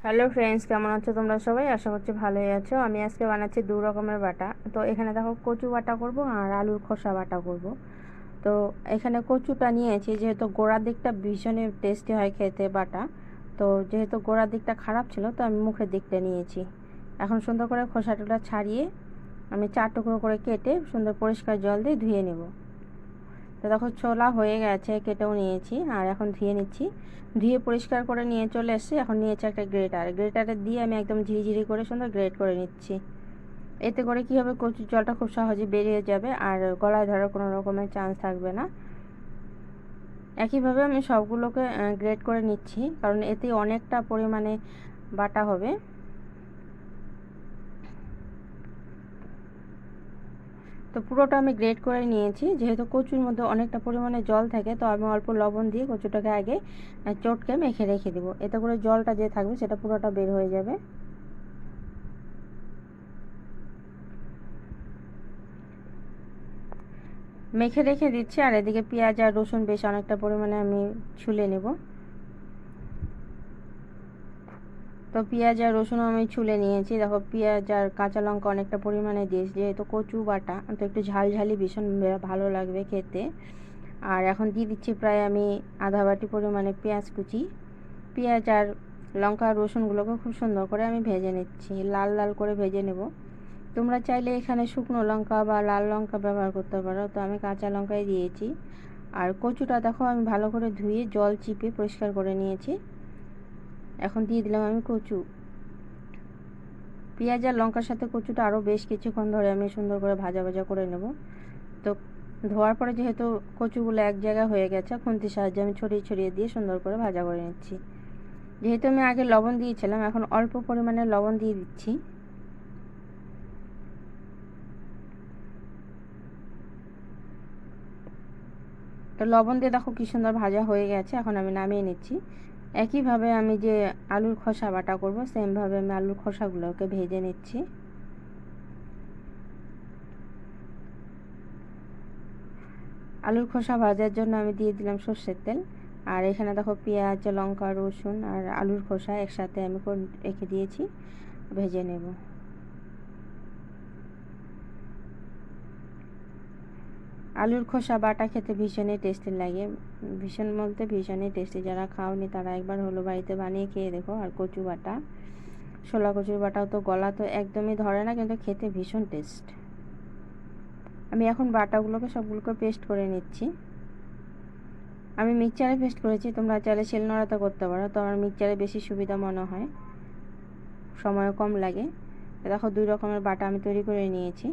Hello friends, কেমন আছো তোমরা সবাই? আশা করছি ভালোই আছো। আমি আজকে বানাচ্ছি দু রকমের বাটা। তো এখানে দেখো কচু বাটা করব আর আলুর খোসা বাটা করব। তো এখানে কচুটা নিয়েছি, যেহেতু গোড়ার দিকটা ভীষণই টেস্টি হয় খেতে বাটা। তো যেহেতু গোড়ার দিকটা খারাপ ছিল, তো আমি মুখের দিকটা নিয়েছি। এখন সুন্দর করে খোসাটা ছাড়িয়ে আমি 4 টুকরো করে কেটে সুন্দর পরিষ্কার জল দিয়ে ধুয়ে নেব। তো দেখো ছোলা হয়ে গেছে, কেটেও নিয়েছি আর এখন ধুয়ে নিচ্ছি। ধুয়ে পরিষ্কার করে নিয়ে চলে এসেছি। এখন নিয়েছি একটা গ্রেটারে দিয়ে আমি একদম ঝিরিঝিরি করে সুন্দর গ্রেট করে নিচ্ছি। এতে করে কী হবে, কচুর জলটা খুব সহজে বেরিয়ে যাবে আর গলায় ধরার কোনো রকমের চান্স থাকবে না। একইভাবে আমি সবগুলোকে গ্রেট করে নিচ্ছি, কারণ এতে অনেকটা পরিমাণে বাটা হবে। তো পুরোটা আমি গ্রেট করে নিয়েছি। যেহেতু কচুর মধ্যে অনেকটা পরিমাণে জল থাকে, তো আমি অল্প লবণ দিয়ে কচুটাকে আগে চটকে মেখে রেখে দেবো। এতে করে জলটা যে থাকবে সেটা পুরোটা বের হয়ে যাবে। মেখে রেখে দিচ্ছি আর এদিকে পেঁয়াজ আর রসুন বেশ অনেকটা পরিমাণে আমি ছুলে নেব। তো পেঁয়াজ আর রসুনও আমি ছুলে নিয়েছি। দেখো পেঁয়াজ আর কাঁচা লঙ্কা অনেকটা পরিমাণে দিয়েছি, যেহেতু কচু বাটা তো একটু ঝালঝালি ভীষণ ভালো লাগবে খেতে। আর এখন দিয়ে দিচ্ছি প্রায় আমি আধা বাটি পরিমাণে পেঁয়াজ কুচি। পেঁয়াজ আর লঙ্কা আর রসুনগুলোকে খুব সুন্দর করে আমি ভেজে নিচ্ছি, লাল লাল করে ভেজে নেব। তোমরা চাইলে এখানে শুকনো লঙ্কা বা লাল লঙ্কা ব্যবহার করতে পারো, তো আমি কাঁচা লঙ্কাই দিয়েছি। আর কচুটা দেখো আমি ভালো করে ধুয়ে জল চিপে পরিষ্কার করে নিয়েছি। এখন দিয়ে দিলাম আমি কচু। পেঁয়াজ আর লঙ্কার সাথে কচুটা আরও বেশ কিছুক্ষণ ধরে আমি সুন্দর করে ভাজা ভাজা করে নেব। তো ধোয়ার পরে যেহেতু কচুগুলো এক জায়গায় হয়ে গেছে, খুন্তির সাহায্যে আমি ছড়িয়ে ছড়িয়ে দিয়ে সুন্দর করে ভাজা করে নিচ্ছি। যেহেতু আমি আগে লবণ দিয়েছিলাম, এখন অল্প পরিমাণে লবণ দিয়ে দিচ্ছি। তো লবণ দিয়ে দেখো কি সুন্দর ভাজা হয়ে গেছে। এখন আমি নামিয়ে নিচ্ছি। একইভাবে আমি যে আলুর খোসা বাটা করব, সেমভাবে আমি আলুর খোসাগুলোকে ভেজে নিচ্ছি। আলুর খোসা ভাজার জন্য আমি দিয়ে দিলাম সর্ষের তেল। আর এখানে দেখো পেঁয়াজ, লঙ্কা, রসুন আর আলুর খোসা একসাথে আমি রেখে দিয়েছি, ভেজে নেব। আলুর খোসা বাটা খেতে ভীষণই টেস্টি লাগে, ভীষণ বলতে ভীষণই টেস্টি। যারা খাওনি তারা একবার হলো বাড়িতে বানিয়ে খেয়ে দেখো। আর কচু বাটা, শোলা কচুর বাটাও তো গলা তো একদমই ধরে না, কিন্তু খেতে ভীষণ টেস্ট। আমি এখন বাটাগুলোকে সবগুলোকে পেস্ট করে নিচ্ছি। আমি মিক্সচারে পেস্ট করেছি, তোমরা চাইলে শিলনোড়াতে করতে পারো। তো আমার মিক্সচারে বেশি সুবিধা মনে হয়, সময়ও কম লাগে। দেখো 2 রকমের বাটা আমি তৈরি করে নিয়েছি।